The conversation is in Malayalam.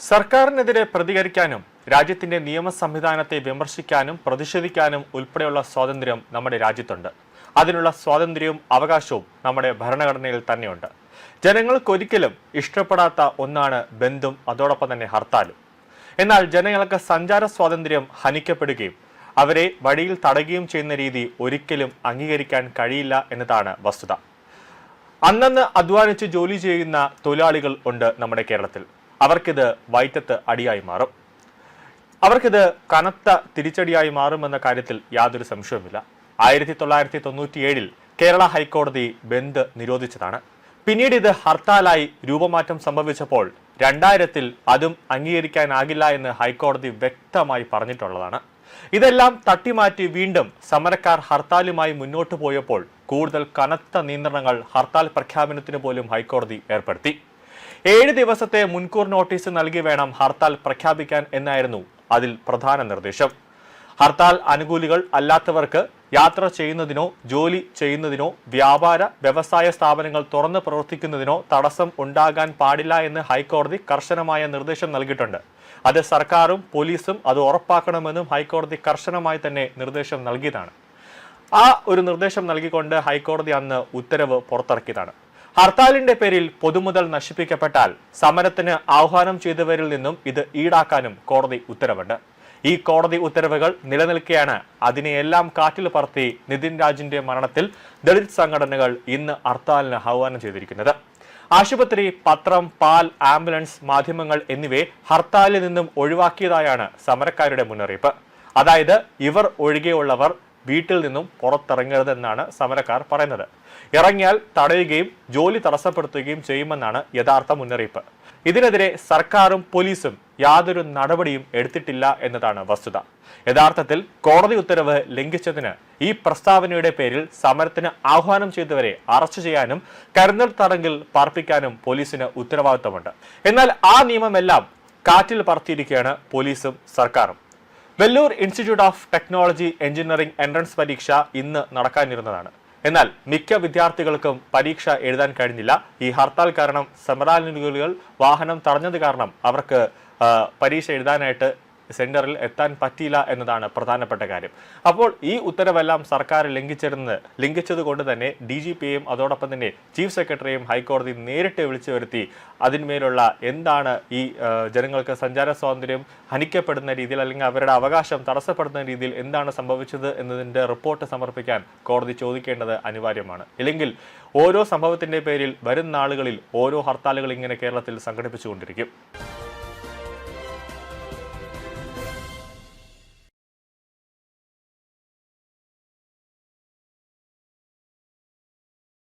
സർക്കാരിനെതിരെ പ്രതികരിക്കാനും രാജ്യത്തിന്റെ നിയമ സംവിധാനത്തെ വിമർശിക്കാനും പ്രതിഷേധിക്കാനും ഉൾപ്പെടെയുള്ള സ്വാതന്ത്ര്യം നമ്മുടെ രാജ്യത്തുണ്ട്. അതിനുള്ള സ്വാതന്ത്ര്യവും അവകാശവും നമ്മുടെ ഭരണഘടനയിൽ തന്നെയുണ്ട്. ജനങ്ങൾക്കൊരിക്കലും ഇഷ്ടപ്പെടാത്ത ഒന്നാണ് ബന്ദും അതോടൊപ്പം തന്നെ ഹർത്താലും. എന്നാൽ ജനങ്ങൾക്ക് സഞ്ചാര സ്വാതന്ത്ര്യം ഹനിക്കപ്പെടുകയും അവരെ വഴിയിൽ തടയുകയും ചെയ്യുന്ന രീതി ഒരിക്കലും അംഗീകരിക്കാൻ കഴിയില്ല എന്നതാണ് വസ്തുത. അന്നന്ന് അധ്വാനിച്ച് ജോലി ചെയ്യുന്ന തൊഴിലാളികൾ ഉണ്ട് നമ്മുടെ കേരളത്തിൽ. അവർക്കിത് വൈറ്റത്ത് അടിയായി മാറും. അവർക്കിത് കനത്ത തിരിച്ചടിയായി മാറുമെന്ന കാര്യത്തിൽ യാതൊരു സംശയവുമില്ല. 1997 കേരള ഹൈക്കോടതി ബന്ദ് നിരോധിച്ചതാണ്. പിന്നീട് ഇത് ഹർത്താലായി രൂപമാറ്റം സംഭവിച്ചപ്പോൾ 2000 അതും അംഗീകരിക്കാനാകില്ല എന്ന് ഹൈക്കോടതി വ്യക്തമായി പറഞ്ഞിട്ടുള്ളതാണ്. ഇതെല്ലാം തട്ടിമാറ്റി വീണ്ടും സമരക്കാർ ഹർത്താലുമായി മുന്നോട്ട് പോയപ്പോൾ കൂടുതൽ കനത്ത നിയന്ത്രണങ്ങൾ ഹർത്താൽ പ്രഖ്യാപനത്തിന് പോലും ഹൈക്കോടതി ഏർപ്പെടുത്തി. 7 ദിവസത്തെ മുൻകൂർ നോട്ടീസ് നൽകി വേണം ഹർത്താൽ പ്രഖ്യാപിക്കാൻ എന്നായിരുന്നു അതിൽ പ്രധാന നിർദ്ദേശം. ഹർത്താൽ അനുകൂലികൾ അല്ലാത്തവർക്ക് യാത്ര ചെയ്യുന്നതിനോ ജോലി ചെയ്യുന്നതിനോ വ്യാപാര വ്യവസായ സ്ഥാപനങ്ങൾ തുറന്ന് പ്രവർത്തിക്കുന്നതിനോ തടസ്സം ഉണ്ടാകാൻ പാടില്ല എന്ന് ഹൈക്കോടതി കർശനമായ നിർദ്ദേശം നൽകിയിട്ടുണ്ട്. അത് സർക്കാരും പോലീസും അത് ഉറപ്പാക്കണമെന്നും ഹൈക്കോടതി കർശനമായി തന്നെ നിർദ്ദേശം നൽകിയതാണ്. ആ ഒരു നിർദ്ദേശം നൽകിക്കൊണ്ട് ഹൈക്കോടതി അന്ന് ഉത്തരവ് പുറത്തിറക്കിയതാണ്. ഹർത്താലിന്റെ പേരിൽ പൊതുമുതൽ നശിപ്പിക്കപ്പെട്ടാൽ സമരത്തിന് ആഹ്വാനം ചെയ്തവരിൽ നിന്നും ഇത് ഈടാക്കാനും കോടതി ഉത്തരവുണ്ട്. ഈ കോടതി ഉത്തരവുകൾ നിലനിൽക്കെയാണ് അതിനെയെല്ലാം കാറ്റിൽ പറത്തി നിതിൻ രാജിന്റെ മരണത്തിൽ ദളിത് സംഘടനകൾ ഇന്ന് ഹർത്താലിന് ആഹ്വാനം ചെയ്തിരിക്കുന്നത്. ആശുപത്രി, പത്രം, പാൽ, ആംബുലൻസ്, മാധ്യമങ്ങൾ എന്നിവയെ ഹർത്താലിൽ നിന്നും ഒഴിവാക്കിയതായാണ് സമരക്കാരുടെ മുന്നറിയിപ്പ്. അതായത് ഇവർ ഒഴികെയുള്ളവർ വീട്ടിൽ നിന്നും പുറത്തിറങ്ങരുതെന്നാണ് സമരക്കാർ പറയുന്നത്. ഇറങ്ങിയാൽ തടയുകയും ജോലി തടസ്സപ്പെടുത്തുകയും ചെയ്യുമെന്നാണ് യഥാർത്ഥ മുന്നറിയിപ്പ്. ഇതിനെതിരെ സർക്കാരും പോലീസും യാതൊരു നടപടിയും എടുത്തിട്ടില്ല എന്നതാണ് വസ്തുത. യഥാർത്ഥത്തിൽ കോടതി ഉത്തരവ് ലംഘിച്ചതിന് ഈ പ്രസ്താവനയുടെ പേരിൽ സമരത്തിന് ആഹ്വാനം ചെയ്തവരെ അറസ്റ്റ് ചെയ്യാനും കരുതൽ തടങ്കിൽ പാർപ്പിക്കാനും പോലീസിന് ഉത്തരവാദിത്തമുണ്ട്. എന്നാൽ ആ നിയമമെല്ലാം കാറ്റിൽ പറത്തിയിരിക്കുകയാണ് പോലീസും സർക്കാരും. Vellore institute of technology engineering entrance പരീക്ഷ ഇന്ന് നടക്കാനിരുന്നതാണ്. എന്നാൽ മിക്ക വിദ്യാർത്ഥികൾക്കും പരീക്ഷ എഴുതാൻ കഴിഞ്ഞില്ല. ഈ ഹർത്താൽ കാരണം സമരാനുകൂലികൾ വാഹനം തടഞ്ഞത് കാരണം അവർക്ക് പരീക്ഷ എഴുതാനായിട്ട് സെന്ററിൽ എത്താൻ പറ്റിയില്ല എന്നതാണ് പ്രധാനപ്പെട്ട കാര്യം. അപ്പോൾ ഈ ഉത്തരവെല്ലാം സർക്കാർ ലംഘിച്ചത് കൊണ്ട് തന്നെ DGPയും അതോടൊപ്പം തന്നെ ചീഫ് സെക്രട്ടറിയും ഹൈക്കോടതി നേരിട്ട് വിളിച്ചു വരുത്തി അതിന്മേലുള്ള എന്താണ് ഈ ജനങ്ങൾക്ക് സഞ്ചാര സ്വാതന്ത്ര്യം ഹനിക്കപ്പെടുന്ന രീതിയിൽ അല്ലെങ്കിൽ അവരുടെ അവകാശം തടസ്സപ്പെടുന്ന രീതിയിൽ എന്താണ് സംഭവിച്ചത് എന്നതിന്റെ റിപ്പോർട്ട് സമർപ്പിക്കാൻ കോടതി ചോദിക്കേണ്ടത് അനിവാര്യമാണ്. ഇല്ലെങ്കിൽ ഓരോ സംഭവത്തിന്റെ പേരിൽ വരും നാളുകളിൽ ഓരോ ഹർത്താലുകൾ ഇങ്ങനെ കേരളത്തിൽ സംഘടിപ്പിച്ചുകൊണ്ടിരിക്കും.